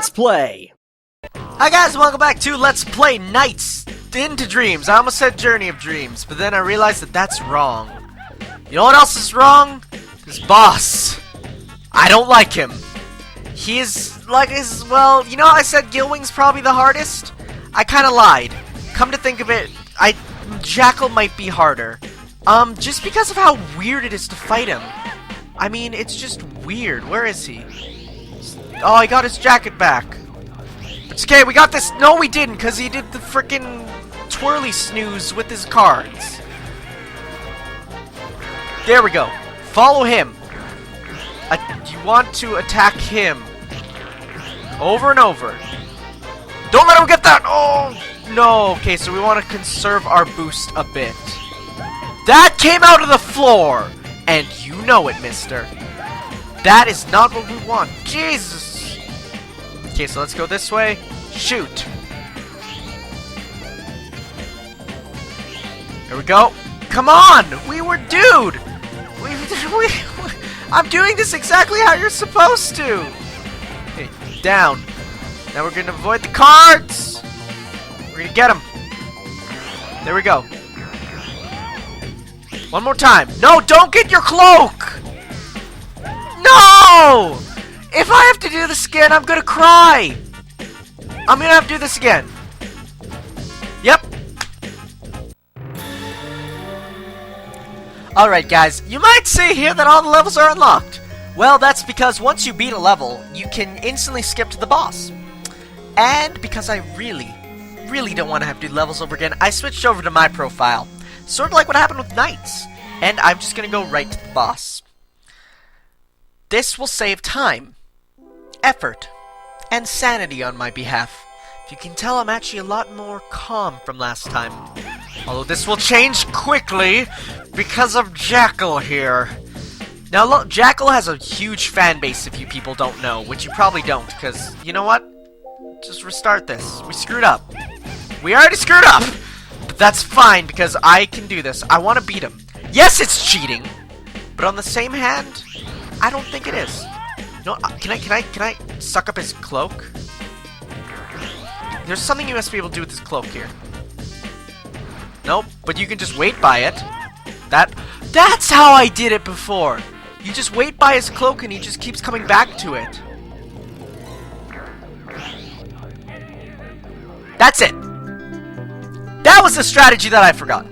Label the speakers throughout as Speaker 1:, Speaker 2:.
Speaker 1: Let's play!
Speaker 2: Hi guys, welcome back to Let's Play Nights into Dreams. I almost said Journey of Dreams, but then I realized that that's wrong. You know what else is wrong? This boss. I don't like him. He is like well, you know I said Gilwing's probably the hardest? I kinda lied. Come to think of it, Jackal might be harder. Just because of how weird it is to fight him. I mean, it's just weird. Where is he? Oh, he got his jacket back. It's okay, we got this. No, we didn't, because he did the frickin' twirly snooze with his cards. There we go. Follow him. You want to attack him. Over and over. Don't let him get that! Oh, no. Okay, so we want to conserve our boost a bit. That came out of the floor! And you know it, mister. That is not what we want. Jesus! Okay, so let's go this way. Shoot! There we go. Come on! Dude! I'm doing this exactly how you're supposed to! Okay, down. Now we're gonna avoid the cards! We're gonna get them. There we go. One more time. No, don't get your cloak! No! If I have to do this again, I'm gonna cry! I'm gonna have to do this again. Yep. Alright guys, you might say here that all the levels are unlocked. Well, that's because once you beat a level, you can instantly skip to the boss. And because I really don't want to have to do levels over again, I switched over to my profile. Sort of like what happened with Knights. And I'm just gonna go right to the boss. This will save time, effort, and sanity on my behalf. If you can tell, I'm actually a lot more calm from last time. Although this will change quickly because of Jackal here. Now look, Jackal has a huge fan base if you people don't know, which you probably don't, because, you know what? Just restart this. We screwed up. We already screwed up! But that's fine, because I can do this. I want to beat him. Yes, it's cheating! But on the same hand, I don't think it is. No, can I suck up his cloak? There's something you must be able to do with his cloak here. Nope, but you can just wait by it. That's how I did it before. You just wait by his cloak and he just keeps coming back to it. That's it. That was the strategy that I forgot.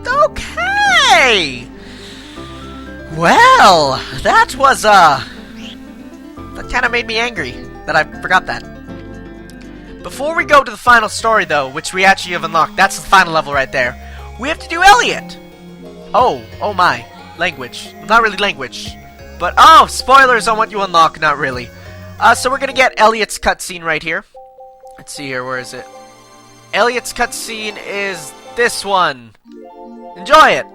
Speaker 2: Okay. Well, that was, that kind of made me angry that I forgot that. Before we go to the final story, though, which we actually have unlocked, that's the final level right there, we have to do Elliot! Oh my. Language. Not really language. But, oh, spoilers on what you unlock, not really. So we're gonna get Elliot's cutscene right here. Let's see here, where is it? Elliot's cutscene is this one. Enjoy it!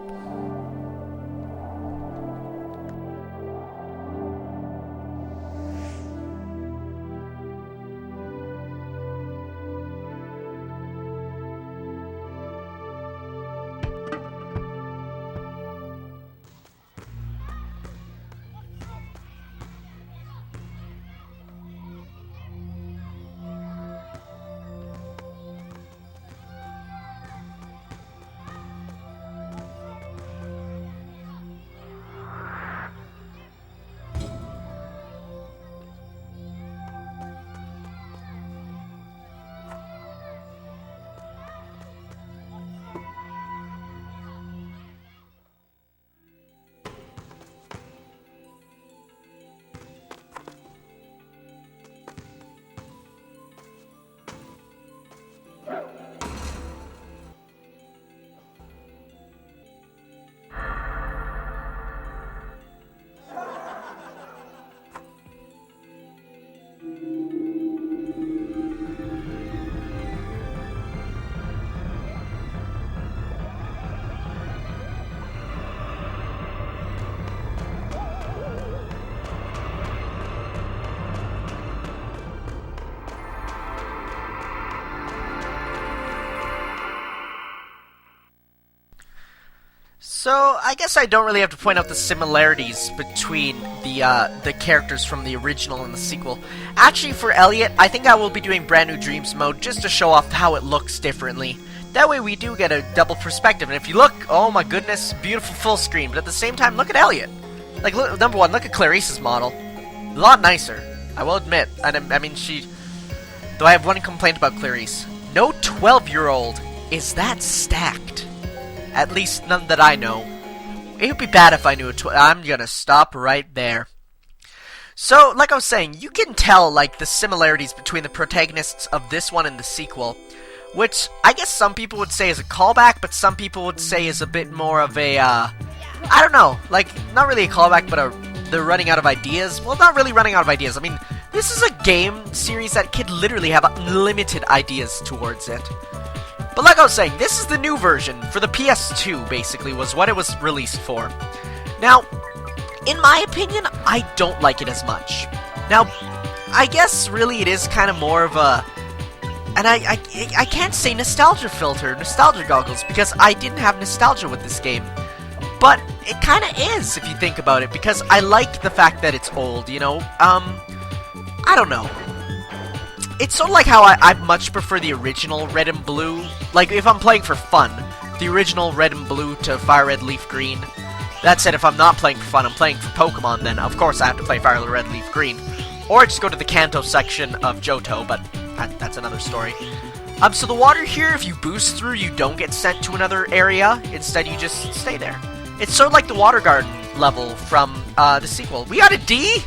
Speaker 2: So, I guess I don't really have to point out the similarities between the characters from the original and the sequel. Actually, for Elliot, I think I will be doing Brand New Dreams mode just to show off how it looks differently. That way we do get a double perspective, and if you look, oh my goodness, beautiful full screen, but at the same time, look at Elliot. Like, look, number one, look at Clarice's model. A lot nicer, I will admit. And I mean, though I have one complaint about Clarice. No 12-year-old is that stacked. At least none that I know. It would be bad if I knew I'm gonna stop right there. So, like I was saying, you can tell, like, the similarities between the protagonists of this one and the sequel, which I guess some people would say is a callback, but some people would say is a bit more of a, I don't know, like, not really a callback, but they're running out of ideas. Well, not really running out of ideas. I mean, this is a game series that could literally have unlimited ideas towards it. But like I was saying, this is the new version for the PS2, basically, was what it was released for. Now, in my opinion, I don't like it as much. Now, I guess really it is kind of more of a... And I can't say nostalgia filter, nostalgia goggles, because I didn't have nostalgia with this game. But it kind of is, if you think about it, because I like the fact that it's old, you know? I don't know. It's sort of like how I much prefer the original Red and Blue. Like, if I'm playing for fun, the original Red and Blue to Fire Red Leaf Green. That said, if I'm not playing for fun, I'm playing for Pokemon, then of course I have to play Fire Red Leaf Green. Or just go to the Kanto section of Johto, but that's another story. So the water here, if you boost through, you don't get sent to another area. Instead, you just stay there. It's sort of like the Water Garden level from the sequel. We got a D?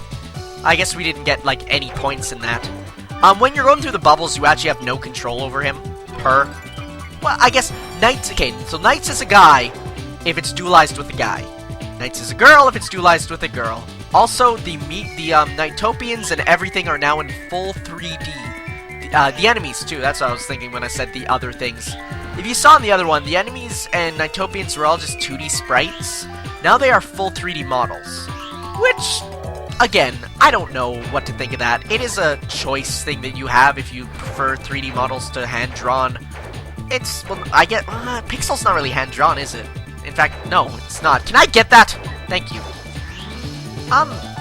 Speaker 2: I guess we didn't get, like, any points in that. When you're going through the bubbles, you actually have no control over him. Her. Well, I guess Knights. Okay, so Knights is a guy if it's dualized with a guy. Knights is a girl if it's dualized with a girl. Also, the Nightopians and everything are now in full 3D. The enemies, too. That's what I was thinking when I said the other things. If you saw in the other one, the enemies and Nightopians were all just 2D sprites. Now they are full 3D models. Which... Again, I don't know what to think of that. It is a choice thing that you have if you prefer 3D models to hand-drawn. It's, well, I get, Pixel's not really hand-drawn, is it? In fact, no, it's not. Can I get that? Thank you.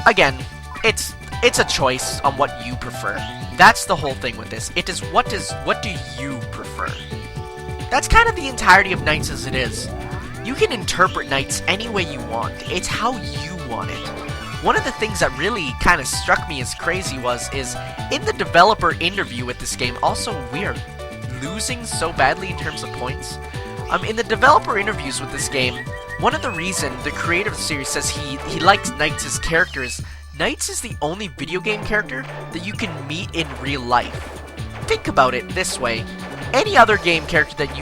Speaker 2: Again, it's a choice on what you prefer. That's the whole thing with this. It is, what do you prefer? That's kind of the entirety of Knights as it is. You can interpret Knights any way you want. It's how you want it. One of the things that really kind of struck me as crazy is in the developer interview with this game, also we are losing so badly in terms of points. In the developer interviews with this game, one of the reasons the creator of the series says he likes Knights as characters, Knights is the only video game character that you can meet in real life. Think about it this way. Any other game character that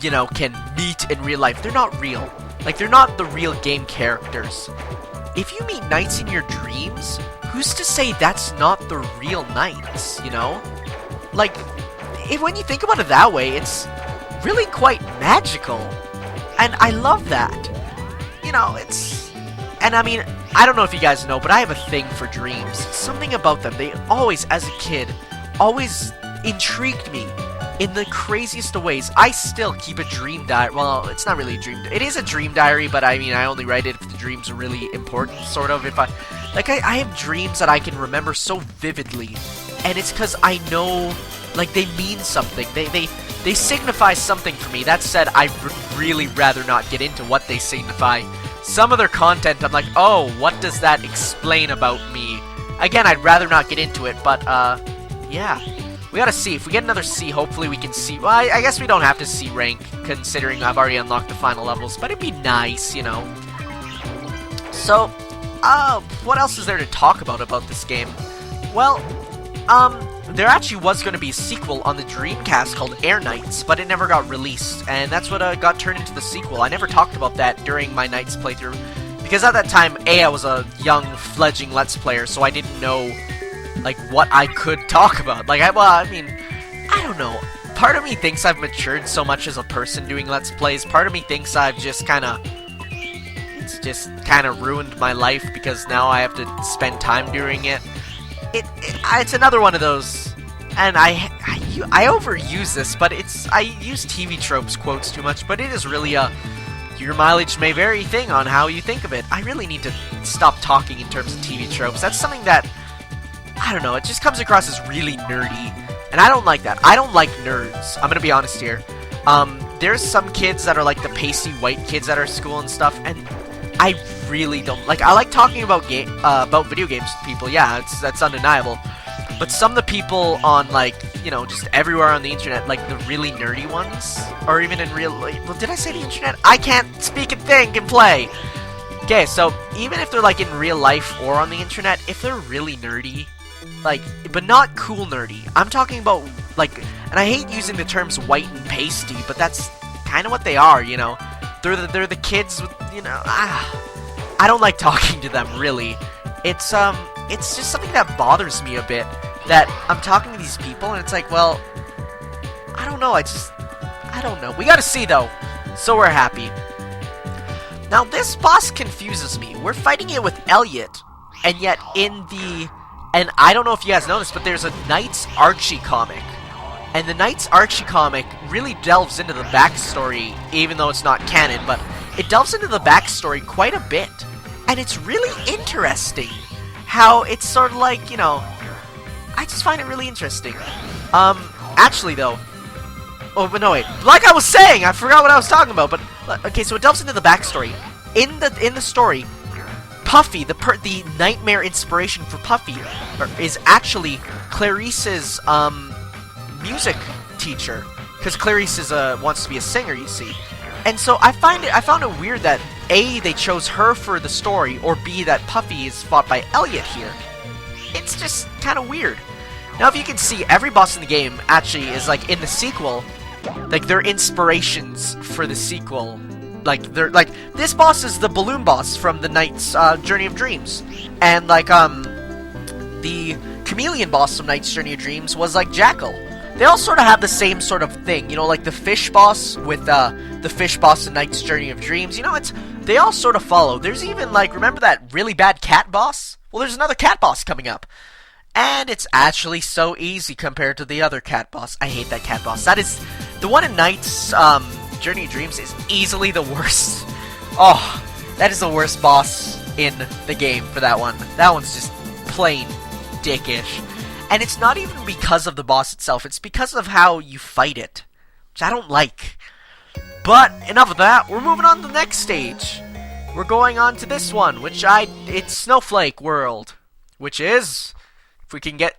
Speaker 2: you know, can meet in real life, they're not real. Like, they're not the real game characters. If you meet Knights in your dreams, who's to say that's not the real Knights, you know? Like, when you think about it that way, it's really quite magical. And I love that. You know, and I mean, I don't know if you guys know, but I have a thing for dreams. Something about them, they always, as a kid, always intrigued me in the craziest of ways. I still keep a dream diary. Well, it's not really a dream. It is a dream diary, but I mean, I only write it if the dreams are really important, sort of. If I have dreams that I can remember so vividly, and it's because I know, like, they mean something. They signify something for me. That said, I would really rather not get into what they signify. Some of their content, I'm like, oh, what does that explain about me? Again, I'd rather not get into it, but, yeah. We gotta see. If we get another C, hopefully we can see. Well, I guess we don't have to C rank, considering I've already unlocked the final levels, but it'd be nice, you know. So, what else is there to talk about this game? Well, there actually was going to be a sequel on the Dreamcast called Air Knights, but it never got released, and that's what got turned into the sequel. I never talked about that during my Knights playthrough, because at that time, I was a young, fledgling Let's Player, so I didn't know, like, what I could talk about. Like, I mean, I don't know. Part of me thinks I've matured so much as a person doing Let's Plays. Part of me thinks I've just kind of... It's just kind of ruined my life, because now I have to spend time doing it. It's another one of those, and I overuse this, but I use TV tropes quotes too much, but it is really a your mileage may vary thing on how you think of it. I really need to stop talking in terms of TV tropes. That's something that, I don't know, it just comes across as really nerdy. And I don't like that. I don't like nerds. I'm gonna be honest here. There's some kids that are like the pasty white kids at our school and stuff, and I really don't like. I like talking about video games with people. Yeah, that's undeniable. But some of the people on, like, you know, just everywhere on the internet, like the really nerdy ones, or even in real, like, well, did I say the internet? I can't speak and think and play. Okay, so even if they're like in real life or on the internet, if they're really nerdy, like, but not cool nerdy. I'm talking about, like, and I hate using the terms white and pasty, but that's kind of what they are, you know. They're the kids with, you know, I don't like talking to them, really. It's just something that bothers me a bit, that I'm talking to these people, and it's like, well, I don't know, I don't know. We gotta see, though, so we're happy. Now, this boss confuses me. We're fighting it with Elliot, and yet and I don't know if you guys know this, but there's a Knights Archie comic. And the Knights Archie comic really delves into the backstory, even though it's not canon, but it delves into the backstory quite a bit. And it's really interesting how it's sort of like, you know, I just find it really interesting. Actually, though, oh, but no, wait. Like I was saying, I forgot what I was talking about, but, okay, so it delves into the backstory. In the story, Puffy, the nightmare inspiration for Puffy, is actually Clarice's, music teacher. Because Clarice wants to be a singer, you see. And so I found it weird that A, they chose her for the story, or B, that Puffy is fought by Elliot here. It's just kind of weird. Now, if you can see, every boss in the game actually is, like, in the sequel, like, they're inspirations for the sequel. Like, they're, like, this boss is the balloon boss from the Knight's, Journey of Dreams. And, like, the chameleon boss from Knight's Journey of Dreams was, like, Jackal. They all sort of have the same sort of thing, you know, like the fish boss with, the fish boss in Knight's Journey of Dreams. You know, they all sort of follow. There's even, like, remember that really bad cat boss? Well, there's another cat boss coming up. And it's actually so easy compared to the other cat boss. I hate that cat boss. That is, the one in Knight's, Journey of Dreams is easily the worst. Oh, that is the worst boss in the game for that one. That one's just plain dickish. And it's not even because of the boss itself, it's because of how you fight it, which I don't like. But enough of that, we're moving on to the next stage. We're going on to this one, it's Snowflake World, which is, if we can get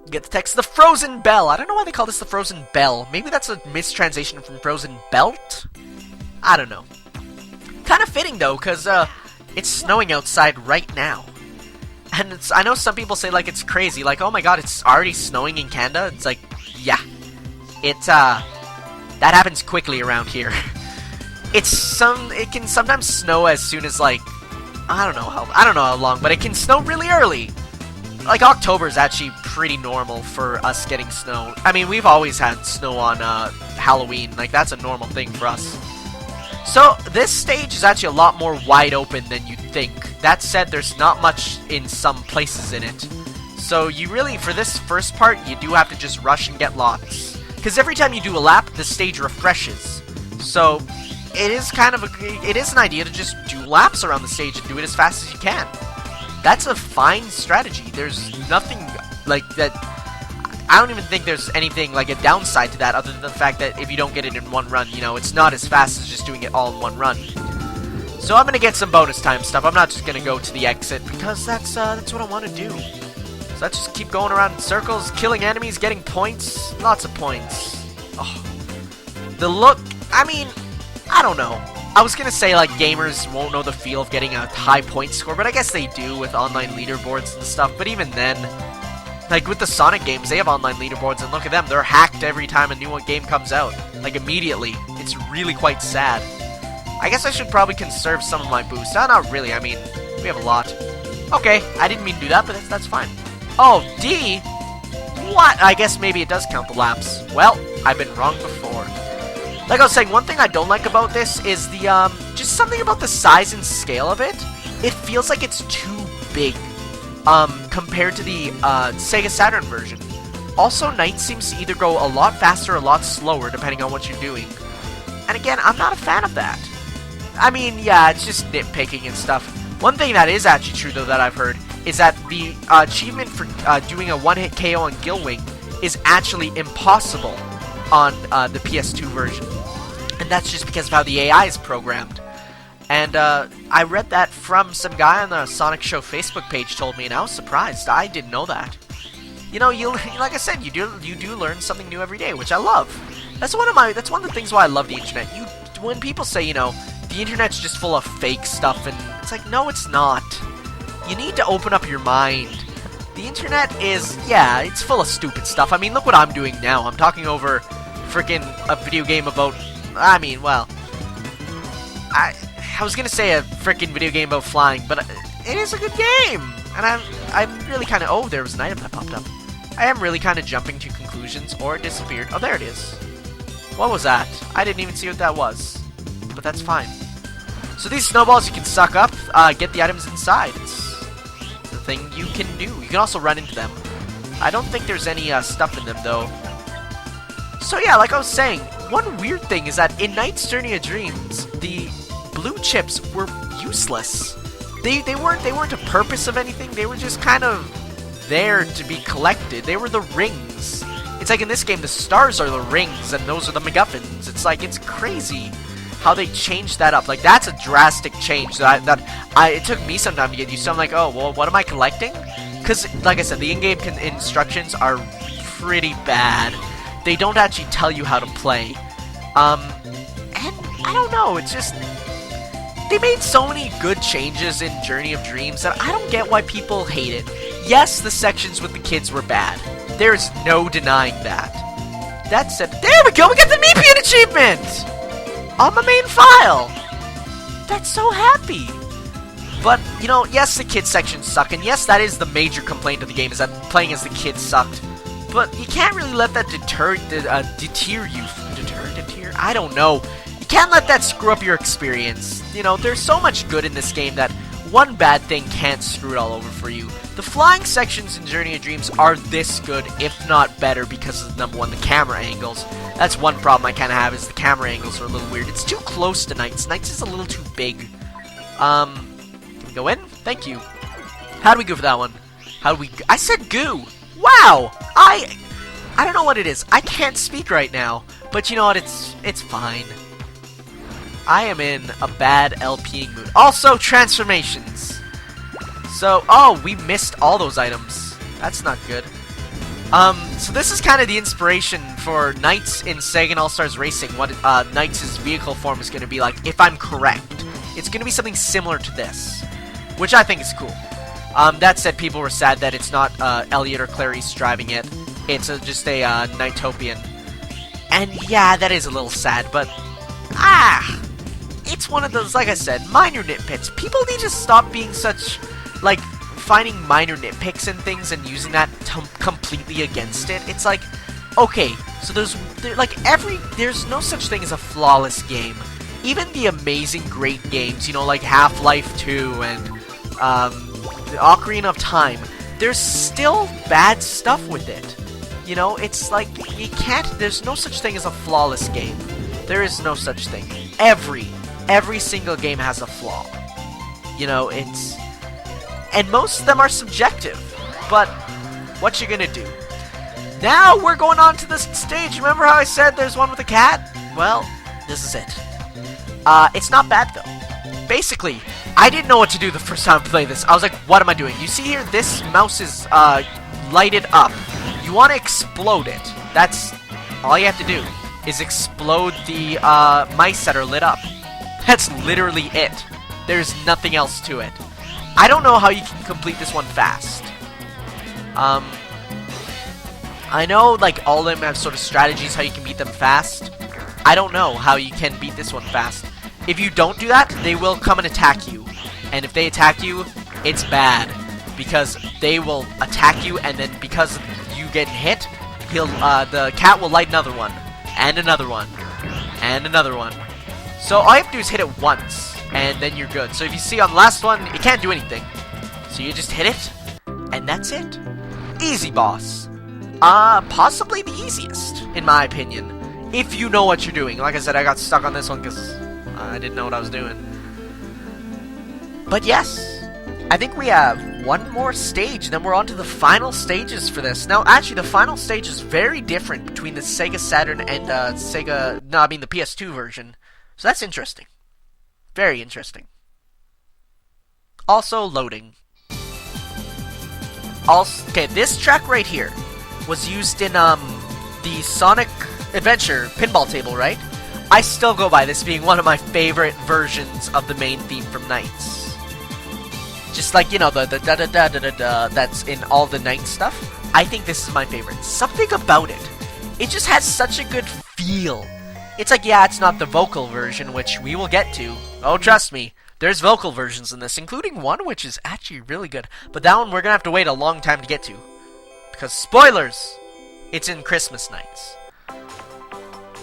Speaker 2: the text, the Frozen Bell. I don't know why they call this the Frozen Bell. Maybe that's a mistranslation from Frozen Belt? I don't know. Kind of fitting, though, because it's snowing outside right now. And I know some people say, like, it's crazy. Like, oh my god, it's already snowing in Canada? It's like, yeah. That happens quickly around here. It can sometimes snow as soon as, like, I don't know how long, but it can snow really early. Like, October is actually pretty normal for us getting snow. I mean, we've always had snow on Halloween. Like, that's a normal thing for us. So, this stage is actually a lot more wide open than you'd think. That said, there's not much in some places in it. So, you really, for this first part, you do have to just rush and get lots. Because every time you do a lap, the stage refreshes. So, it is an idea to just do laps around the stage and do it as fast as you can. That's a fine strategy. There's nothing like that. I don't even think there's anything like a downside to that other than the fact that if you don't get it in one run, you know, it's not as fast as just doing it all in one run. So I'm gonna get some bonus time stuff. I'm not just gonna go to the exit because that's what I want to do. So let's just keep going around in circles, killing enemies, getting points, lots of points. Oh, the look. I mean, I don't know. I was gonna say, like, gamers won't know the feel of getting a high point score, but I guess they do with online leaderboards and stuff. But even then, like, with the Sonic games, they have online leaderboards, and look at them. They're hacked every time a new game comes out. Like, immediately. It's really quite sad. I guess I should probably conserve some of my boosts. Not really. I mean, we have a lot. Okay, I didn't mean to do that, but that's fine. Oh, D? What? I guess maybe it does count the laps. Well, I've been wrong before. Like I was saying, one thing I don't like about this is the, just something about the size and scale of it. It feels like it's too big, compared to the, Sega Saturn version. Also, Knight seems to either go a lot faster or a lot slower, depending on what you're doing. And again, I'm not a fan of that. I mean, yeah, it's just nitpicking and stuff. One thing that is actually true, though, that I've heard, is that the achievement for doing a one-hit KO on Gilwing is actually impossible on the PS2 version. And that's just because of how the AI is programmed. And I read that from some guy on the Sonic Show Facebook page told me, and I was surprised. I didn't know that. You know, like I said, you do learn something new every day, which I love. That's one of the things why I love the internet. When people say, you know, the internet's just full of fake stuff, and it's like, no, it's not. You need to open up your mind. The internet is, yeah, it's full of stupid stuff. I mean, look what I'm doing now. I'm talking over freaking a video game about, I mean, well, I was gonna say a freaking video game about flying, but it is a good game. And I'm really kind of, oh, there was an item that popped up. I am really kind of jumping to conclusions, or it disappeared. Oh, there it is. What was that? I didn't even see what that was. But that's fine. So these snowballs you can suck up, get the items inside. It's the thing you can do. You can also run into them. I don't think there's any stuff in them, though. So yeah, like I was saying, one weird thing is that in Knight's Journey of Dreams, the blue chips were useless. They weren't a purpose of anything. They were just kind of there to be collected. They were the rings. It's like in this game, the stars are the rings, and those are the MacGuffins. It's like, it's crazy how they changed that up. Like, that's a drastic change it took me some time to get used to. I'm like, oh, well, what am I collecting? Because, like I said, the in-game instructions are pretty bad. They don't actually tell you how to play. And I don't know, it's just, they made so many good changes in Journey of Dreams that I don't get why people hate it. Yes, the sections with the kids were bad. There is no denying that. That said, there we go, we got the Nepean achievement! On my main file! That's so happy! But, you know, yes, the kids sections suck, and yes, that is the major complaint of the game, is that playing as the kids sucked. But you can't really let that deter you. Deter? I don't know. You can't let that screw up your experience. You know, there's so much good in this game that one bad thing can't screw it all over for you. The flying sections in Journey of Dreams are this good, if not better, because of, number one, the camera angles. That's one problem I kind of have, is the camera angles are a little weird. It's too close to Knight's. Knight's is a little too big. Can we go in? Thank you. How do we go for that one? How do we... I said goo! Wow! I don't know what it is. I can't speak right now. But you know what? It's fine. I am in a bad LPing mood. Also, transformations. So, oh, we missed all those items. That's not good. So this is kind of the inspiration for Knights in Sega All-Stars Racing. What Knights' vehicle form is going to be like, if I'm correct. It's going to be something similar to this, which I think is cool. That said, people were sad that it's not Elliot or Clarice driving it. It's just a Knightopian. And yeah, that is a little sad, but it's one of those, like I said, minor nitpicks. People need to stop being such, like, finding minor nitpicks and things and using that completely against it. It's like, okay, so there's no such thing as a flawless game. Even the amazing great games, you know, like Half-Life 2 and the Ocarina of Time, there's still bad stuff with it. You know, it's like, there's no such thing as a flawless game. There is no such thing. Every single game has a flaw. You know, and most of them are subjective. But, what you gonna do? Now we're going on to this stage. Remember how I said there's one with a cat? Well, this is it. It's not bad, though. Basically, I didn't know what to do the first time I played this. I was like, what am I doing? You see here, this mouse is, lighted up. You want to explode it. That's all you have to do, is explode the, mice that are lit up. That's literally it. There's nothing else to it. I don't know how you can complete this one fast. I know, like, all of them have sort of strategies how you can beat them fast. I don't know how you can beat this one fast. If you don't do that, they will come and attack you. And if they attack you, it's bad. Because they will attack you, and then because you get hit, the cat will light another one. And another one. And another one. So all you have to do is hit it once, and then you're good. So if you see on the last one, it can't do anything. So you just hit it, and that's it. Easy boss. Possibly the easiest, in my opinion. If you know what you're doing. Like I said, I got stuck on this one because I didn't know what I was doing. But yes, I think we have one more stage, then we're on to the final stages for this. Now, actually, the final stage is very different between the Sega Saturn and the PS2 version. So that's interesting. Very interesting. Also, loading. Okay, this track right here was used in the Sonic Adventure pinball table, right? I still go by this being one of my favorite versions of the main theme from NiGHTS. Just like, you know, the da-da-da-da-da-da that's in all the NiGHTS stuff. I think this is my favorite. Something about it. It just has such a good feel. It's like, yeah, it's not the vocal version, which we will get to. Oh, trust me. There's vocal versions in this, including one which is actually really good. But that one we're gonna have to wait a long time to get to. Because, spoilers! It's in Christmas nights.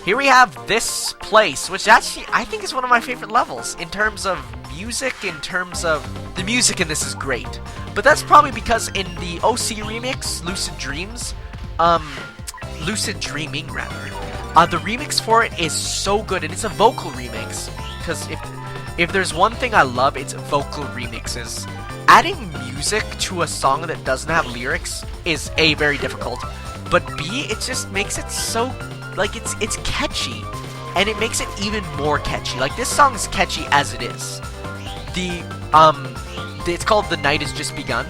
Speaker 2: Here we have this place, which actually I think is one of my favorite levels. In terms of music, the music in this is great. But that's probably because in the OC remix, Lucid Dreaming rather, the remix for it is so good, and it's a vocal remix. Because if there's one thing I love, it's vocal remixes. Adding music to a song that doesn't have lyrics is A, very difficult, but B, it just makes it so, like, it's catchy, and it makes it even more catchy. Like, this song is catchy as it is. It's called The Night Has Just Begun.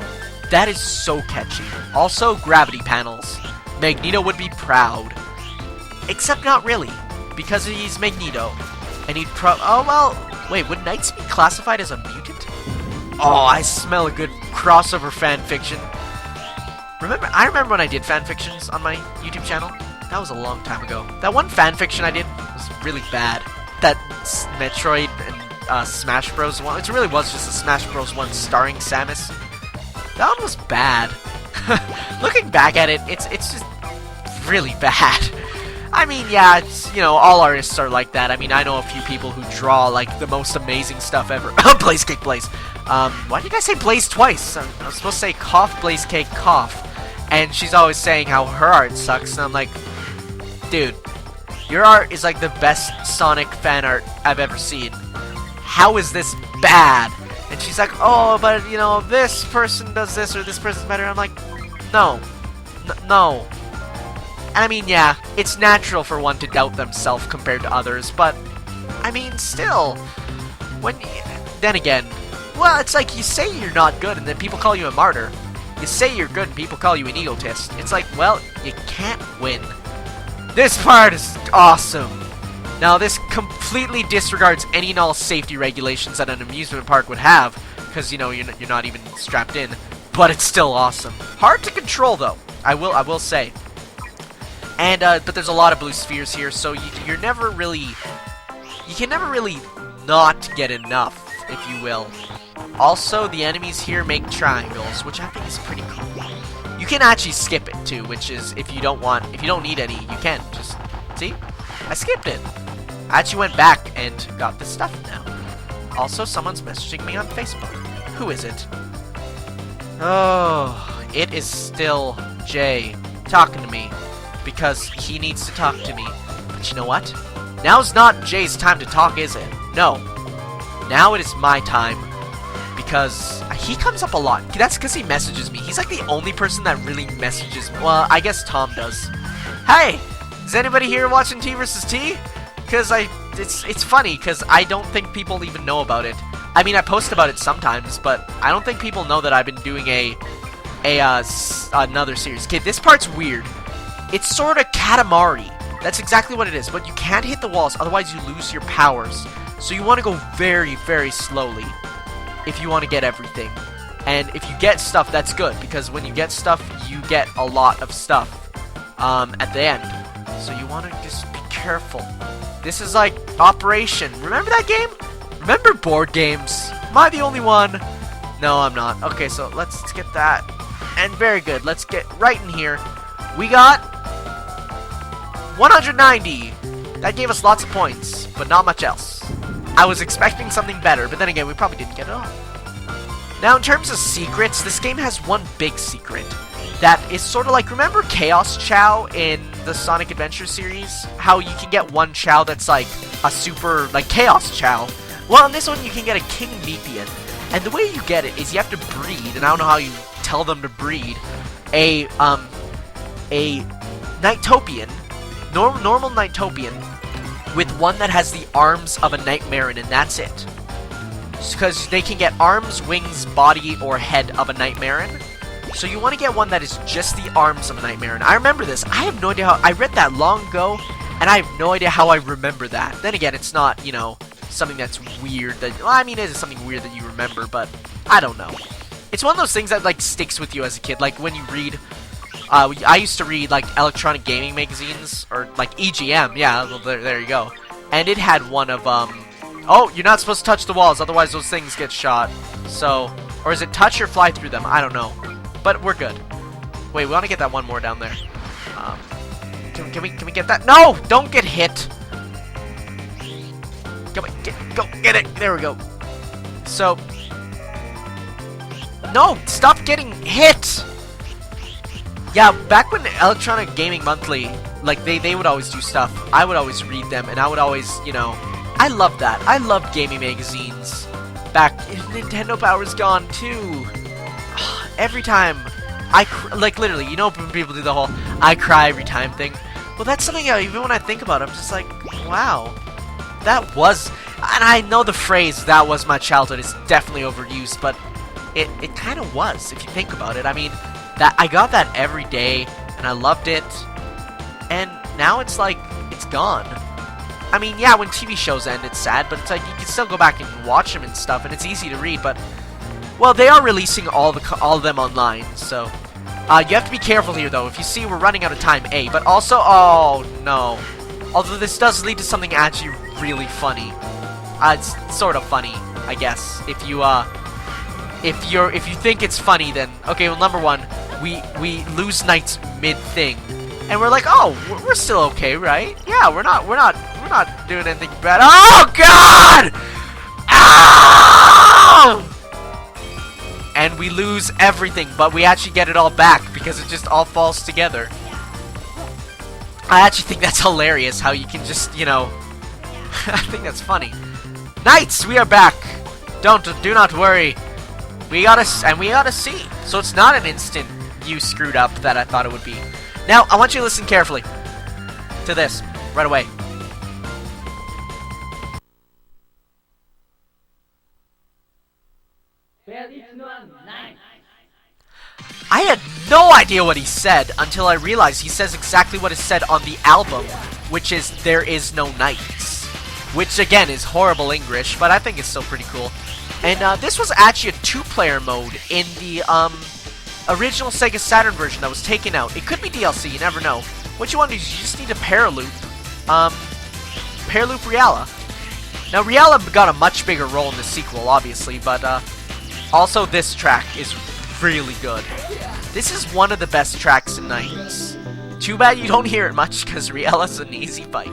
Speaker 2: That is so catchy. Also, gravity panels. Magneto would be proud. Except not really, because he's Magneto, and he'd oh, well, wait, would Knights be classified as a mutant? Oh, I smell a good crossover fanfiction. I remember when I did fanfictions on my YouTube channel. That was a long time ago. That one fanfiction I did was really bad. That Metroid and Smash Bros. one. It really was just a Smash Bros. One starring Samus. That one was bad. Looking back at it, it's just really bad. I mean, yeah, it's, you know, all artists are like that. I mean, I know a few people who draw, like, the most amazing stuff ever. Blaze Cake Blaze. Why did I say Blaze twice? I was supposed to say cough, Blaze Cake, cough. And she's always saying how her art sucks, and I'm like, dude, your art is like the best Sonic fan art I've ever seen. How is this bad? And she's like, oh, but, you know, this person does this, or this person's better. I'm like, no. No. And I mean, yeah, it's natural for one to doubt themselves compared to others, but, I mean, still, then again, well, it's like, you say you're not good, and then people call you a martyr. You say you're good, and people call you an egotist. It's like, well, you can't win. This part is awesome. Now, this completely disregards any and all safety regulations that an amusement park would have, because, you know, you're not even strapped in, but it's still awesome. Hard to control, though, I will say. And, but there's a lot of blue spheres here, so you can never really not get enough, if you will. Also, the enemies here make triangles, which I think is pretty cool. You can actually skip it, too, which is, if you don't need any, you can. Just, see? I skipped it. I actually went back and got this stuff now. Also, someone's messaging me on Facebook. Who is it? Oh, it is still Jay talking to me. Because he needs to talk to me. But you know what? Now's not Jay's time to talk, is it? No. Now it is my time. Because he comes up a lot. That's because he messages me. He's like the only person that really messages me. Well, I guess Tom does. Hey! Is anybody here watching T vs. T? Because it's funny, because I don't think people even know about it. I mean, I post about it sometimes, but I don't think people know that I've been doing another series. Okay, this part's weird. It's sort of Katamari. That's exactly what it is, but you can't hit the walls, otherwise you lose your powers. So you want to go very, very slowly if you want to get everything. And if you get stuff, that's good, because when you get stuff, you get a lot of stuff at the end. So you want to just be careful. This is like Operation. Remember that game? Remember board games? Am I the only one? No, I'm not. Okay, so let's get that. And very good. Let's get right in here. We got 190. That gave us lots of points, but not much else. I was expecting something better, but then again, we probably didn't get it all. Now, in terms of secrets, this game has one big secret. That is sort of like, remember Chaos Chow in the Sonic Adventure series? How you can get one Chow that's like a super, like Chaos Chow. Well, in this one, you can get a King Nepian. And the way you get it is you have to breed, and I don't know how you tell them to breed, a Nightopian, normal Nightopian, with one that has the arms of a Nightmaren, and that's it. Because they can get arms, wings, body, or head of a Nightmaren. So you want to get one that is just the arms of a Nightmaren. I remember this. I have no idea how... I read that long ago, and I have no idea how I remember that. Then again, it's not, you know, something that's weird that... Well, I mean, it is something weird that you remember, but I don't know. It's one of those things that, like, sticks with you as a kid. Like, when you read... I used to read, like, electronic gaming magazines, or, like, EGM. Yeah, well, there you go. And it had one of, oh, you're not supposed to touch the walls, otherwise those things get shot. So, or is it touch or fly through them? I don't know. But we're good. Wait, we want to get that one more down there. Can we get that? No! Don't get hit! Come on, get it! There we go. So... No! Stop getting hit! Yeah, back when Electronic Gaming Monthly, like, they would always do stuff, I would always read them, and I would always, you know... I loved that. I loved gaming magazines. Back... Nintendo Power's gone, too. Every time, like, literally, you know when people do the whole I cry every time thing? Well, that's something, even when I think about it, I'm just like, wow. That was, and I know the phrase, that was my childhood, is definitely overused, but it kind of was, if you think about it. I mean, that I got that every day, and I loved it, and now it's like, it's gone. I mean, yeah, when TV shows end, it's sad, but it's like, you can still go back and watch them and stuff, and it's easy to read, but... Well, they are releasing all of them online, so... you have to be careful here, though. If you see we're running out of time, A. But also... Oh, no. Although this does lead to something actually really funny. It's sort of funny, I guess. If you think it's funny, then... Okay, well, number one, we lose Knights mid-thing. And we're like, oh, we're still okay, right? Yeah, we're not doing anything bad. Oh, God! Ow! And we lose everything, but we actually get it all back because it just all falls together. I actually think that's hilarious how you can just, you know... I think that's funny. Knights, we are back! Do not worry. We gotta see. So it's not an instant you screwed up that I thought it would be. Now, I want you to listen carefully to this right away. I had no idea what he said until I realized he says exactly what is said on the album, which is "There is no Knights," which again is horrible English, but I think it's still pretty cool. And this was actually a two-player mode in the original Sega Saturn version that was taken out. It could be DLC, you never know. What you want to do is you just need to Paraloop Riala. Now Riala got a much bigger role in the sequel, obviously, but also this track is really good. This is one of the best tracks in Knights. Too bad you don't hear it much, because Riala's an easy fight.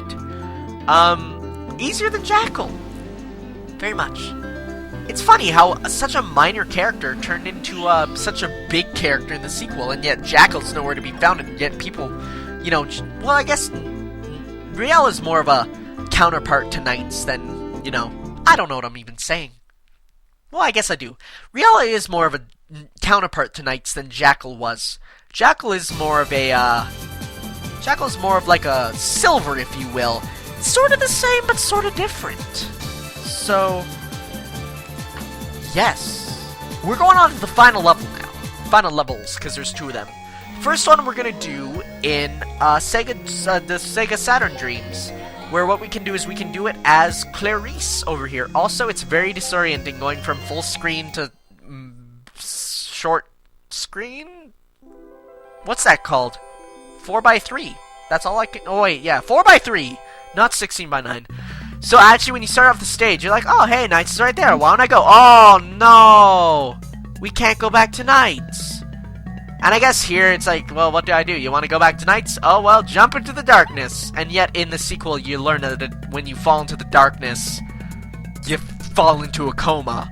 Speaker 2: Easier than Jackal. Very much. It's funny how such a minor character turned into such a big character in the sequel, and yet Jackal's nowhere to be found, and yet people, you know, well, I guess Riala's more of a counterpart to Knights than, you know, I don't know what I'm even saying. Well, I guess I do. Riala is more of a counterpart to Knights than Jackal was. Jackal is more of a, Jackal is more of like a silver, if you will. It's sort of the same, but sort of different. So, yes. We're going on to the final level now. Final levels, because there's two of them. First one we're going to do in the Sega Saturn Dreams, where what we can do is we can do it as Clarice over here. Also, it's very disorienting going from full screen to short screen? What's that called? 4:3. That's all I can... Oh, wait, yeah, 4:3, not 16:9. So, actually, when you start off the stage, you're like, oh, hey, Knights is right there. Why don't I go? Oh, no! We can't go back to Knights. And I guess here, it's like, well, what do? You want to go back to Knights? Oh, well, jump into the darkness. And yet, in the sequel, you learn that when you fall into the darkness, you fall into a coma.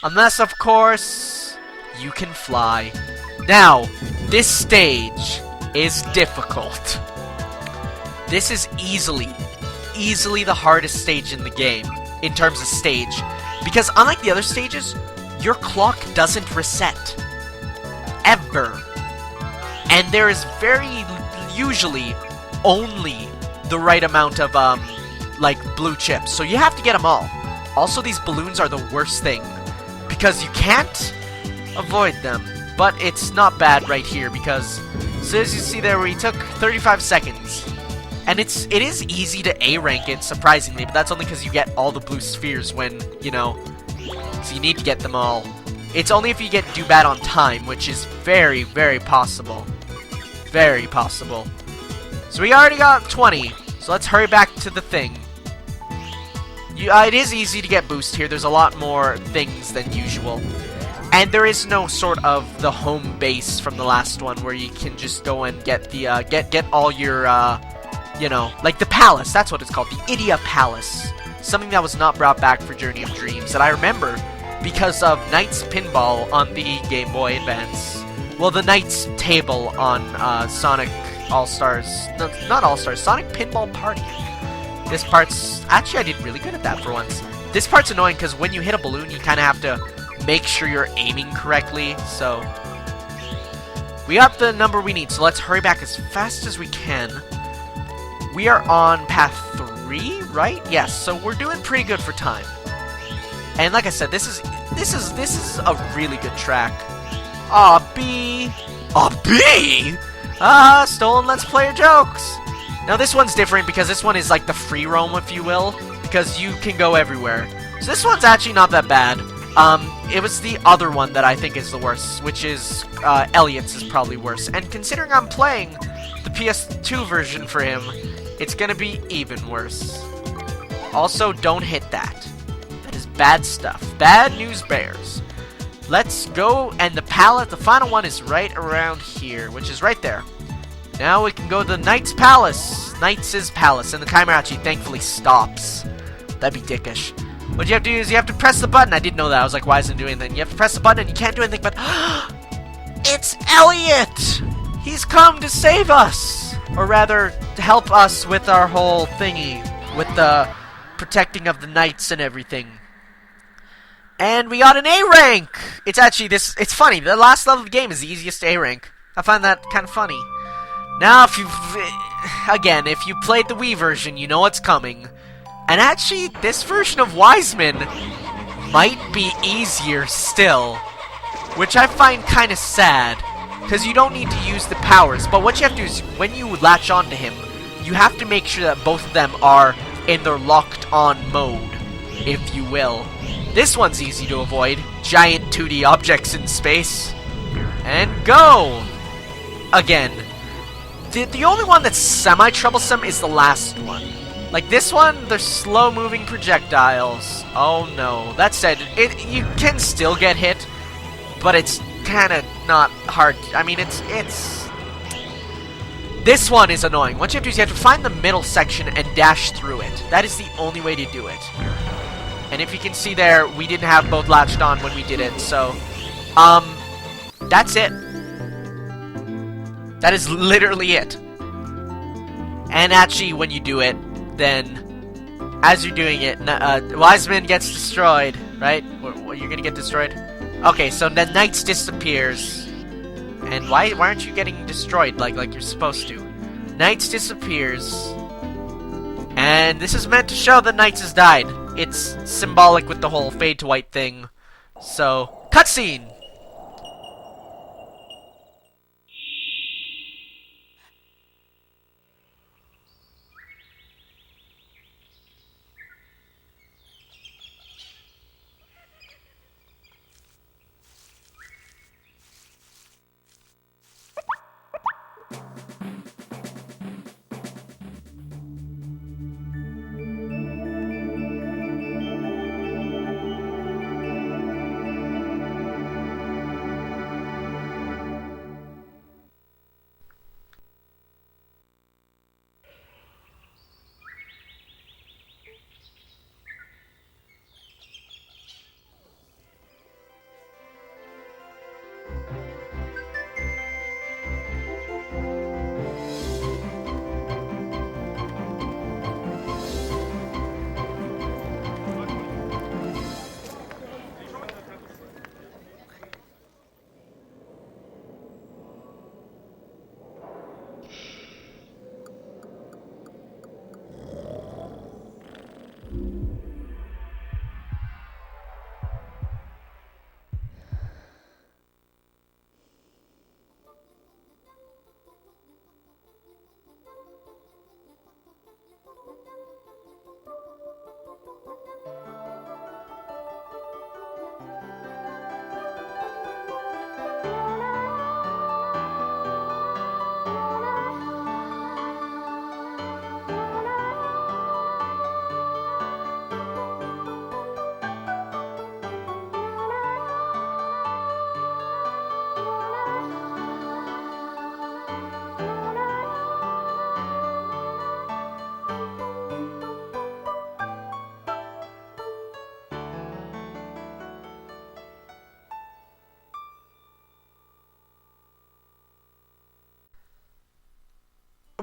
Speaker 2: Unless, of course, you can fly. Now, this stage is difficult. This is easily the hardest stage in the game, in terms of stage. Because unlike the other stages, your clock doesn't reset. Ever. And there is very usually only the right amount of, like, blue chips. So you have to get them all. Also, these balloons are the worst thing, because you can't avoid them. But it's not bad right here, because, so as you see there, we took 35 seconds. And it is easy to A rank it, surprisingly, but that's only because you get all the blue spheres when, you know, so you need to get them all. It's only if you do bad on time, which is very, very possible. Very possible. So we already got 20, so let's hurry back to the thing. It is easy to get boost here. There's a lot more things than usual. And there is no sort of the home base from the last one where you can just go and get the, get all your, you know, like the palace. That's what it's called, the Idia Palace. Something that was not brought back for Journey of Dreams that I remember because of Knight's Pinball on the Game Boy Advance. Well, the Knight's Table on Sonic All-Stars. No, not All-Stars, Sonic Pinball Party. This part's... Actually, I did really good at that for once. This part's annoying because when you hit a balloon, you kind of have to make sure you're aiming correctly, so... We got the number we need, so let's hurry back as fast as we can. We are on path 3, right? Yes, so we're doing pretty good for time. And like I said, this is a really good track. Aw, B. Aw, B? Ah, stolen Let's Player jokes. Now this one's different because this one is like the free roam, if you will, because you can go everywhere. So this one's actually not that bad. It was the other one that I think is the worst, which is, Elliot's is probably worse. And considering I'm playing the PS2 version for him, it's gonna be even worse. Also, don't hit that. That is bad stuff. Bad news bears. Let's go, and the final one is right around here, which is right there. Now we can go to the Knight's Palace. Knight's Palace, and the timer actually thankfully stops. That'd be dickish. What you have to do is you have to press the button. I didn't know that. I was like, why isn't it doing anything? You have to press the button and you can't do anything, but... It's Elliot! He's come to save us! Or rather, to help us with our whole thingy. With the protecting of the knights and everything. And we got an A rank! It's actually this... It's funny. The last level of the game is the easiest A rank. I find that kind of funny. Now, if you played the Wii version, you know what's coming. And actually, this version of Wiseman might be easier still. Which I find kind of sad. Because you don't need to use the powers. But what you have to do is, when you latch onto him, you have to make sure that both of them are in their locked-on mode, if you will. This one's easy to avoid. Giant 2D objects in space. And go! Again. The only one that's semi-troublesome is the last one. Like this one, they're slow-moving projectiles. Oh no. That said, you can still get hit, but it's kind of not hard. I mean, it's... This one is annoying. What you have to do is you have to find the middle section and dash through it. That is the only way to do it. And if you can see there, we didn't have both latched on when we did it, so... That's it. That is literally it. And actually, when you do it, then, as you're doing it, Wiseman gets destroyed, right? You're gonna get destroyed? Okay, so then Knights disappears. And why aren't you getting destroyed like you're supposed to? Knights disappears. And this is meant to show that Knights has died. It's symbolic with the whole fade to white thing. So, cutscene!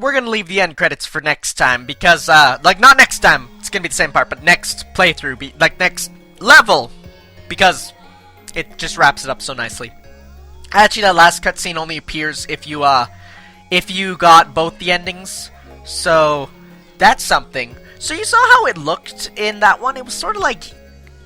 Speaker 2: we're gonna leave the end credits for next time, because, like, not next time, it's gonna be the same part, but next playthrough, like, next level, because it just wraps it up so nicely. Actually, that last cutscene only appears if you got both the endings, so that's something. So you saw how it looked in that one? It was sort of like,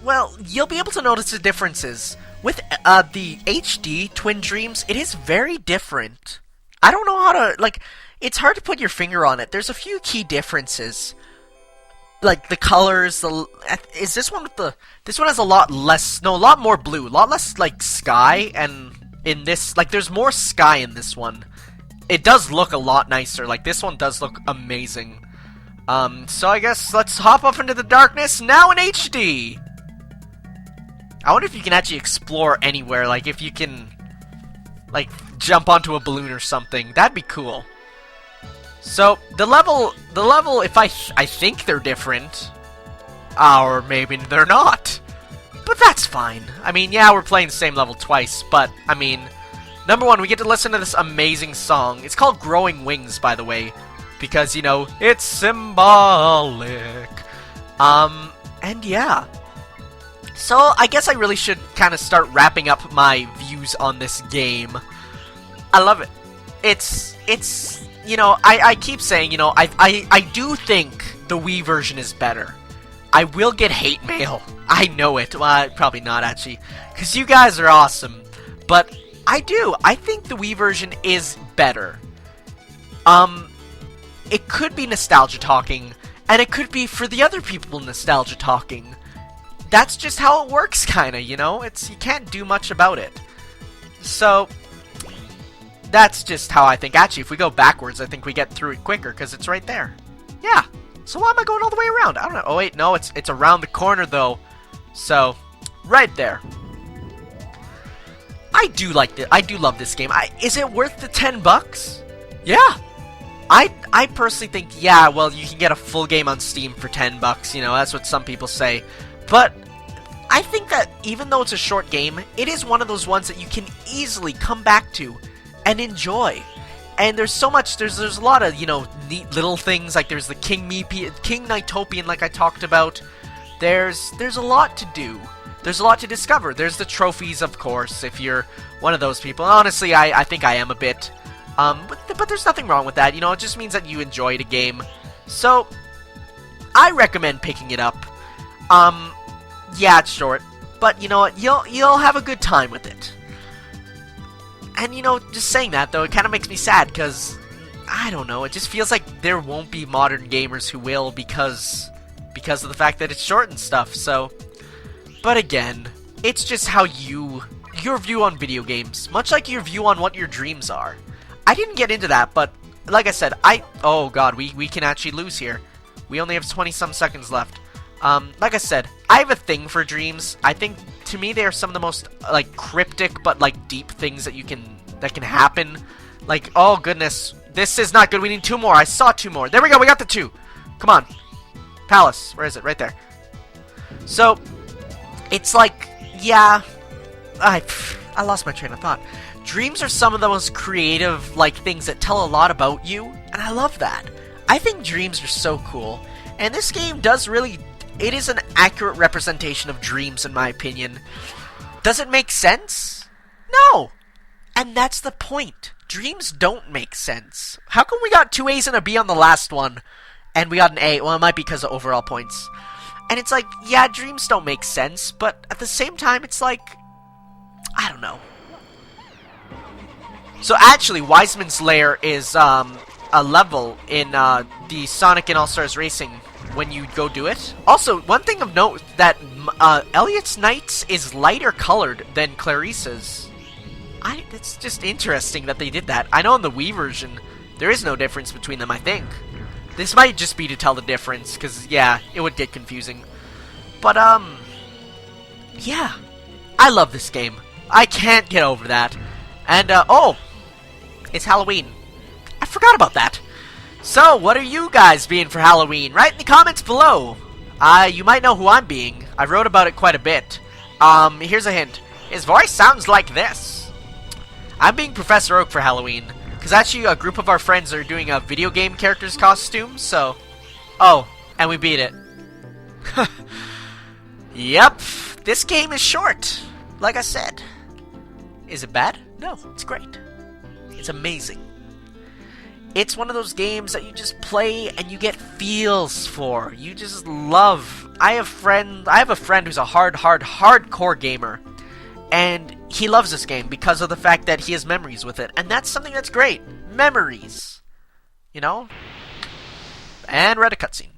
Speaker 2: well, you'll be able to notice the differences. With the HD Twin Dreams, it is very different. I don't know how to, like, it's hard to put your finger on it. There's a few key differences. Like, the colors, is this one with the, this one has a lot less, no, a lot more blue, a lot less, like, sky, and in this, like, there's more sky in this one. It does look a lot nicer, like, this one does look amazing. So I guess let's hop off into the darkness, now in HD! I wonder if you can actually explore anywhere, like, if you can, like, jump onto a balloon or something. That'd be cool. So, the level, if I think they're different. Or maybe they're not. But that's fine. I mean, yeah, we're playing the same level twice, but, I mean, number one, we get to listen to this amazing song. It's called Growing Wings, by the way, because, you know, it's symbolic. And yeah. So, I guess I really should kind of start wrapping up my views on this game. I love it. It's, you know, I keep saying, you know, I do think the Wii version is better. I will get hate mail. I know it. Well, probably not, actually. Because you guys are awesome. But, I do. I think the Wii version is better. It could be nostalgia talking. And it could be, for the other people, nostalgia talking. That's just how it works, kinda, you know? You can't do much about it. So, that's just how I think. Actually, if we go backwards, I think we get through it quicker, because it's right there. Yeah. So why am I going all the way around? I don't know. Oh, wait, no, it's around the corner, though. So, right there. I do like this. I do love this game. Is it worth the $10? Yeah. I personally think, yeah, well, you can get a full game on Steam for $10, you know, that's what some people say. But I think that even though it's a short game, it is one of those ones that you can easily come back to and enjoy. And there's so much, there's a lot of, you know, neat little things, like there's the King NiGHTS like I talked about. There's a lot to do. There's a lot to discover. There's the trophies, of course, if you're one of those people. Honestly, I think I am a bit. But there's nothing wrong with that, you know, it just means that you enjoyed a game. So, I recommend picking it up. Yeah, it's short, but you know what, you'll have a good time with it. And you know, just saying that though, it kind of makes me sad, because, I don't know, it just feels like there won't be modern gamers who will, because of the fact that it's short and stuff, so. But again, it's just how your view on video games, much like your view on what your dreams are. I didn't get into that, but, like I said, oh god, we can actually lose here. We only have 20-some seconds left. Like I said, I have a thing for dreams. I think, to me, they are some of the most, like, cryptic, but, like, deep things that can happen. Like, oh, goodness, this is not good. We need 2 more. I saw 2 more. There we go. We got the 2. Come on. Palace. Where is it? Right there. So, it's like, yeah, I lost my train of thought. Dreams are some of the most creative, like, things that tell a lot about you, and I love that. I think dreams are so cool. And this game does really, it is an accurate representation of dreams, in my opinion. Does it make sense? No! And that's the point. Dreams don't make sense. How come we got 2 A's and a B on the last one, and we got an A? Well, it might be because of overall points. And it's like, yeah, dreams don't make sense, but at the same time, it's like, I don't know. So actually, Wiseman's Lair is a level in the Sonic and All-Stars Racing when you go do it. Also, one thing of note, that Elliot's Knights is lighter colored than Clarice's. It's just interesting that they did that. I know in the Wii version, there is no difference between them, I think. This might just be to tell the difference, because, yeah, it would get confusing. But, yeah. I love this game. I can't get over that. And, oh! It's Halloween. I forgot about that. So, what are you guys being for Halloween? Write in the comments below. You might know who I'm being. I wrote about it quite a bit. Here's a hint. His voice sounds like this. I'm being Professor Oak for Halloween. Because actually a group of our friends are doing a video game character's costume, so... Oh, and we beat it. Yep, this game is short, like I said. Is it bad? No, it's great. It's amazing. It's one of those games that you just play and you get feels for. You just love. I have a friend who's a hardcore gamer. And he loves this game because of the fact that he has memories with it. And that's something that's great. Memories. You know? And read a cutscene.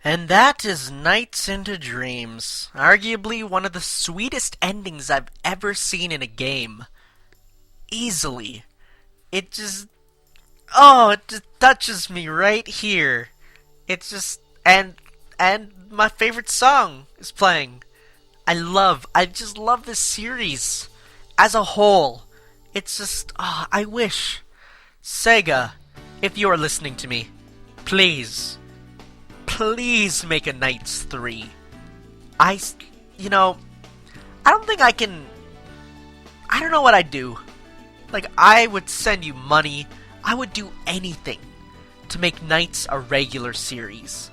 Speaker 2: And that is Nights into Dreams, arguably one of the sweetest endings I've ever seen in a game. Easily. It just... Oh, it just touches me right here. It's just... And my favorite song is playing. I just love this series as a whole. It's just... Oh, I wish... Sega, if you are listening to me, please make a Nights 3. I don't think I can... I don't know what I'd do. Like, I would send you money. I would do anything to make Nights a regular series.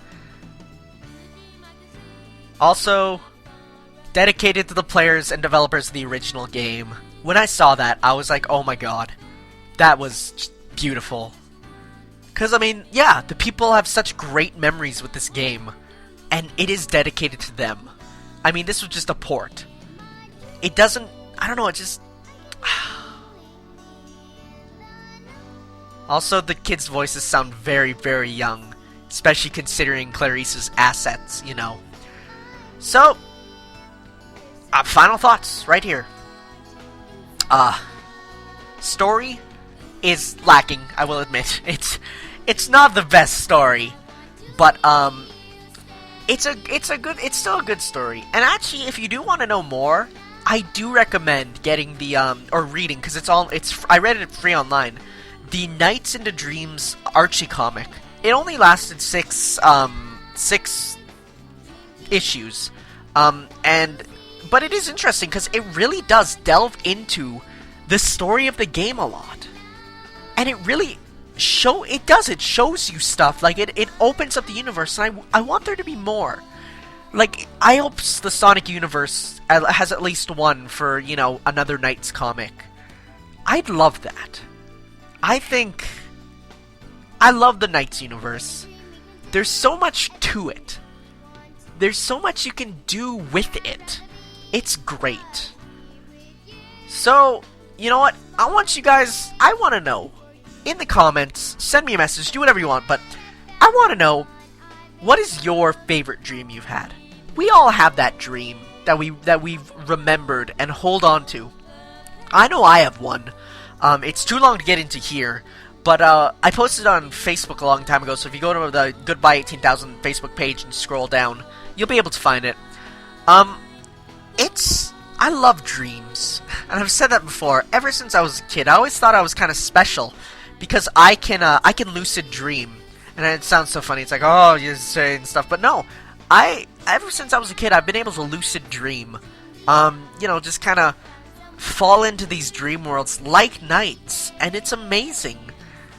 Speaker 2: Also, dedicated to the players and developers of the original game. When I saw that, I was like, oh my god, that was just beautiful. Because, I mean, yeah, the people have such great memories with this game, and it is dedicated to them. I mean, this was just a port. It doesn't, I don't know, it just... Also, the kids' voices sound very, very young, especially considering Clarice's assets, you know. So, final thoughts, right here. Story is lacking, I will admit. It's not the best story, but it's still a good story. And actually, if you do want to know more, I do recommend getting the or reading, because I read it free online. The Nights into Dreams Archie comic. It only lasted six issues, but it is interesting because it really does delve into the story of the game a lot, and it really it shows you stuff, like it opens up the universe, and I want there to be more. Like, I hope the Sonic universe has at least one for, you know, another Nights comic. I'd love that. I love the Nights universe. There's so much to it. There's so much you can do with it. It's great. So, you know what? I want to know. In the comments, send me a message, do whatever you want, but I want to know, what is your favorite dream you've had? We all have that dream that we've remembered and hold on to. I know I have one. It's too long to get into here, but I posted it on Facebook a long time ago, so if you go to the Goodbye 18,000 Facebook page and scroll down, you'll be able to find it. I love dreams, and I've said that before. Ever since I was a kid, I always thought I was kind of special, because I can lucid dream. And it sounds so funny, it's like, oh, you're saying stuff, but no. Ever since I was a kid, I've been able to lucid dream. You know, just kind of fall into these dream worlds like Nights, and it's amazing.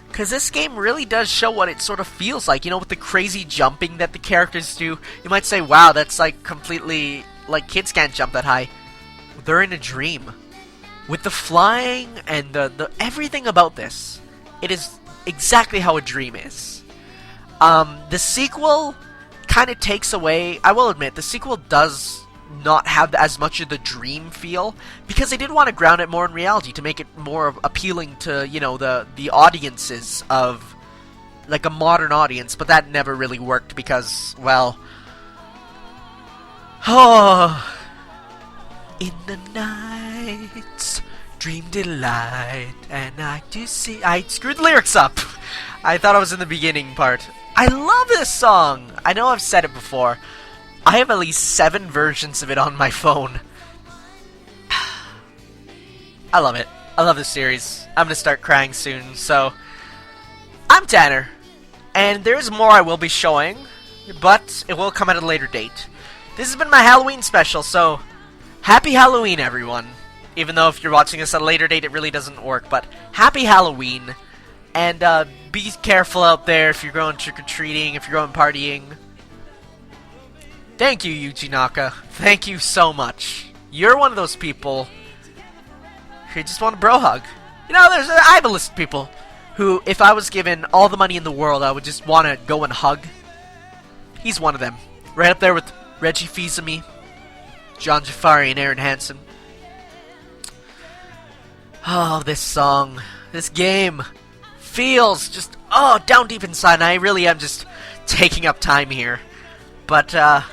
Speaker 2: Because this game really does show what it sort of feels like, you know, with the crazy jumping that the characters do. You might say, wow, that's like completely, like, kids can't jump that high. They're in a dream. With the flying and the everything about this, it is exactly how a dream is. The sequel kind of takes away, I will admit, the sequel does not have as much of the dream feel, because they did want to ground it more in reality to make it more appealing to, you know, the audiences of, like, a modern audience, but that never really worked because, well, oh, in the night, dream delight, and I do see, I screwed the lyrics up. I thought I was in the beginning part. I love this song. I know I've said it before. I have at least 7 versions of it on my phone. I love it. I love this series. I'm gonna start crying soon, so... I'm Tanner, and there's more I will be showing, but it will come at a later date. This has been my Halloween special, so... Happy Halloween, everyone. Even though if you're watching this at a later date, it really doesn't work, but happy Halloween. And, be careful out there if you're going trick-or-treating, if you're going partying. Thank you, Yuji Naka. Thank you so much. You're one of those people who just want a bro hug. You know, I have a list of people who, if I was given all the money in the world, I would just want to go and hug. He's one of them. Right up there with Reggie Fils-Aimé, John Jafari, and Aaron Hansen. Oh, this song. This game feels just, oh, down deep inside, and I really am just taking up time here. But, I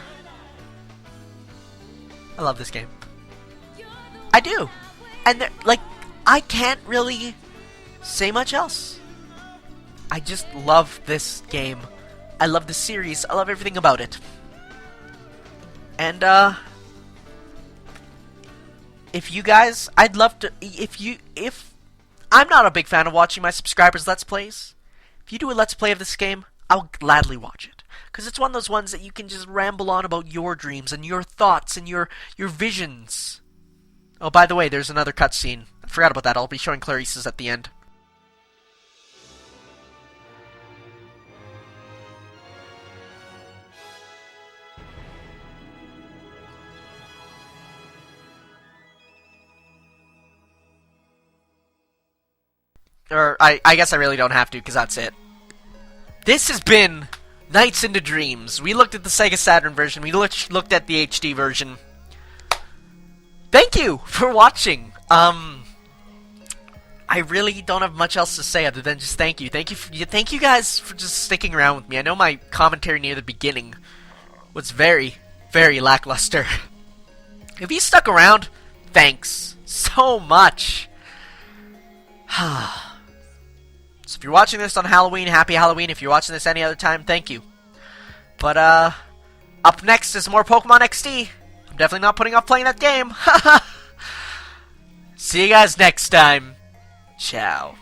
Speaker 2: love this game. I do. And, like, I can't really say much else. I just love this game. I love the series. I love everything about it. And, if you guys, I'd love to, if I'm not a big fan of watching my subscribers' Let's Plays. If you do a Let's Play of this game, I'll gladly watch it. Because it's one of those ones that you can just ramble on about your dreams and your thoughts and your visions. Oh, by the way, there's another cutscene. I forgot about that. I'll be showing Clarice's at the end. Or, I guess I really don't have to, because that's it. This has been Nights into Dreams. We looked at the Sega Saturn version. We looked at the HD version. Thank you for watching. I really don't have much else to say other than just thank you. Thank you guys for just sticking around with me. I know my commentary near the beginning was very, very lackluster. If you stuck around, thanks so much. So if you're watching this on Halloween, happy Halloween. If you're watching this any other time, thank you. But, up next is more Pokemon XD. I'm definitely not putting off playing that game. See you guys next time. Ciao.